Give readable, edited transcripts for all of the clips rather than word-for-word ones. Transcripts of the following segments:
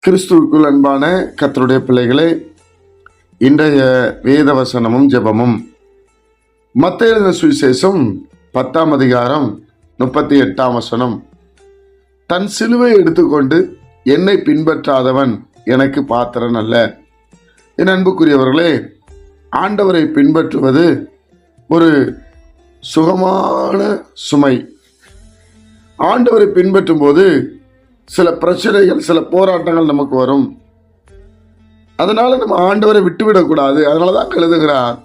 கிறிஸ்துவுக்குள் அன்பான கர்த்தருடைய பிள்ளைகளே, இன்றைய வேத வசனமும் ஜெபமும் மத்தேயு எழுதின சுவிசேஷம் 10ஆம் அதிகாரம் 38ஆம் வசனம். தன் சிலுவை எடுத்துக்கொண்டு என்னை பின்பற்றாதவன் எனக்கு பாத்திரன் அல்ல. என் அன்புக்குரியவர்களே, ஆண்டவரை பின்பற்றுவது ஒரு சுகமான சுமை. ஆண்டவரை பின்பற்றும் போது சில பிரச்சனைகள், சில போராட்டங்கள் நமக்கு வரும். அதனால நம்ம ஆண்டவரை விட்டுவிடக்கூடாது. அதனாலதான் எழுதுகிறார்,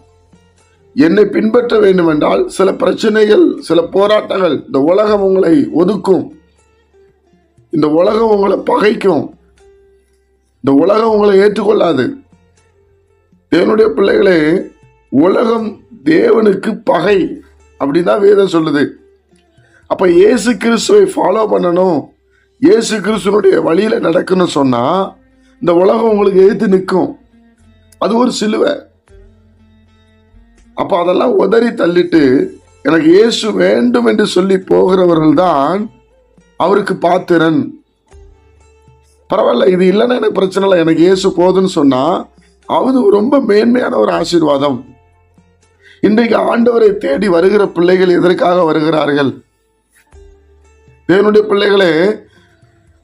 என்னை பின்பற்ற வேண்டும் என்றால் சில பிரச்சனைகள், சில போராட்டங்கள். இந்த உலகம் உங்களை ஒதுக்கும், இந்த உலகம் உங்களை பகைக்கும், இந்த உலகம் உங்களை ஏற்றுக்கொள்ளாது. தேவனுடைய பிள்ளைகளே, உலகம் தேவனுக்கு பகை அப்படிதான் வேதம் சொல்லுது. அப்ப இயேசு கிறிஸ்துவை ஃபாலோ பண்ணணும், இயேசு கிறிஸ்துவனுடைய வழியில நடக்கணும்னு சொன்னா இந்த உலகம் உங்களுக்கு எதிர்த்து நிற்கும். அது ஒரு சிலுவை. அப்ப அதெல்லாம் உதறி தள்ளிட்டு எனக்கு இயேசு வேண்டும் என்று சொல்லி போகிறவர்கள் தான் அவருக்கு பாத்திரன். பரவாயில்ல, இது இல்லைன்னா எனக்கு பிரச்சனை இல்லை, எனக்கு இயேசு போதுன்னு சொன்னா அது ரொம்ப மேன்மையான ஒரு ஆசீர்வாதம். இன்றைக்கு ஆண்டவரை தேடி வருகிற பிள்ளைகள் எதற்காக வருகிறார்கள்? தேவனுடைய பிள்ளைகளே,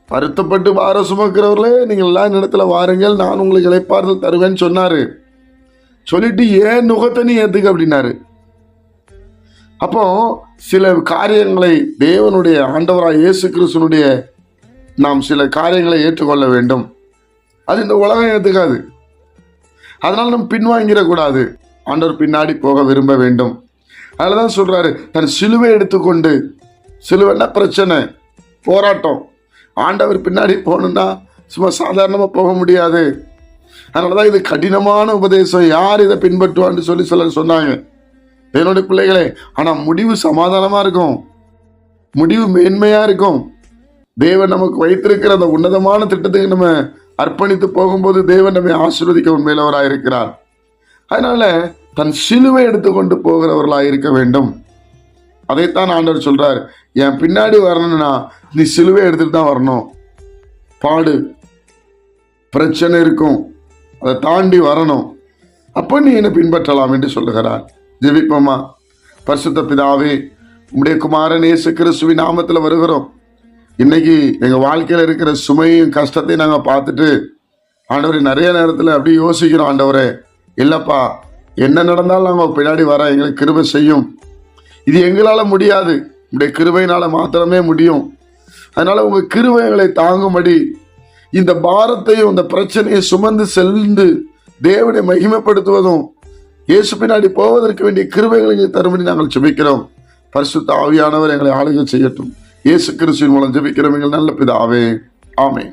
வருத்தப்பட்டு பார சுமக்கிறவர்களே, நீங்கள் எல்லா இடத்துல வாருங்கள், நான் உங்களுக்கு இளைப்பாறுதல் தருவேன்னு சொன்னாரு. சொல்லிட்டு ஏன் நுகத்தை நீ ஏத்துக்க அப்படின்னாரு. அப்போ சில காரியங்களை தேவனுடைய ஆண்டவராய் இயேசு கிறிஸ்துனுடைய நாம் சில காரியங்களை ஏற்றுக்கொள்ள வேண்டும். அது இந்த உலகம் ஏத்துக்காது. அதனால நம்ம பின்வாங்கிடக்கூடாது. ஆண்டவர் பின்னாடி போக விரும்ப வேண்டும். அதனாலதான் சொல்றாரு, தன் சிலுவை எடுத்துக்கொண்டு. சிலுவைன்னா பிரச்சனை, போராட்டம். ஆண்டவர் பின்னாடி போகணும்னா சும்மா சாதாரணமா போக முடியாது. அதனாலதான் இது கடினமான உபதேசம். யார் இதை பின்பற்றுவான்னு சொல்லி சிலர் சொன்னாங்க. என்னுடைய பிள்ளைகளே, ஆனா முடிவு சமாதானமா இருக்கும், முடிவு மேன்மையா இருக்கும். தேவன் நமக்கு வைத்திருக்கிற அந்த உன்னதமான திட்டத்துக்கு நம்ம அர்ப்பணித்து போகும்போது தேவன் நம்மை ஆசீர்வதிக்க உண்மையிலவராக இருக்கிறார். அதனால தன் சிலுவை எடுத்துக்கொண்டு போகிறவர்களாக இருக்க வேண்டும். அதைத்தான் ஆண்டவர் சொல்றார், என் பின்னாடி வரணும்னா நீ சிலுவை எடுத்துட்டு தான் வரணும். பாடு, பிரச்சனை இருக்கும், அதை தாண்டி வரணும். அப்போ நீ என்னை பின்பற்றலாம் என்று சொல்லுகிறார். ஜெபிப்போமா. பரிசுத்த பிதாவே, உம்முடைய குமாரன் இயேசு கிறிஸ்துவின் நாமத்தில் வருகிறோம். இன்னைக்கு எங்க வாழ்க்கையில் இருக்கிற சுமையும் கஷ்டத்தையும் நாங்கள் பார்த்துட்டு ஆண்டவரே, நிறைய நேரத்தில் அப்படி யோசிக்கிறோம். ஆண்டவரே, இல்லப்பா, என்ன நடந்தாலும் நாங்கள் பின்னாடி வர எங்களுக்கு கிருபை செய்யும். இது எங்களால முடியாது, உங்களுடைய கிருபையினால மாத்திரமே முடியும். அதனால உங்க கிருபை எங்களை தாங்கும்படி இந்த பாரத்தையும் இந்த பிரச்சனையை சுமந்து சென்று தேவனை மகிமைப்படுத்துவதும் இயேசு பின்னாடி போவதற்கு வேண்டிய கிருபைகளை தரும்படி நாங்கள் ஜெபிக்கிறோம். பரிசுத்த ஆவியானவர் எங்களை ஆளுகை செய்யட்டும். இயேசு கிறிஸ்துவின் மூலம் ஜெபிக்கிறோம் எங்கள் நல்ல பிதாவே, ஆமென்.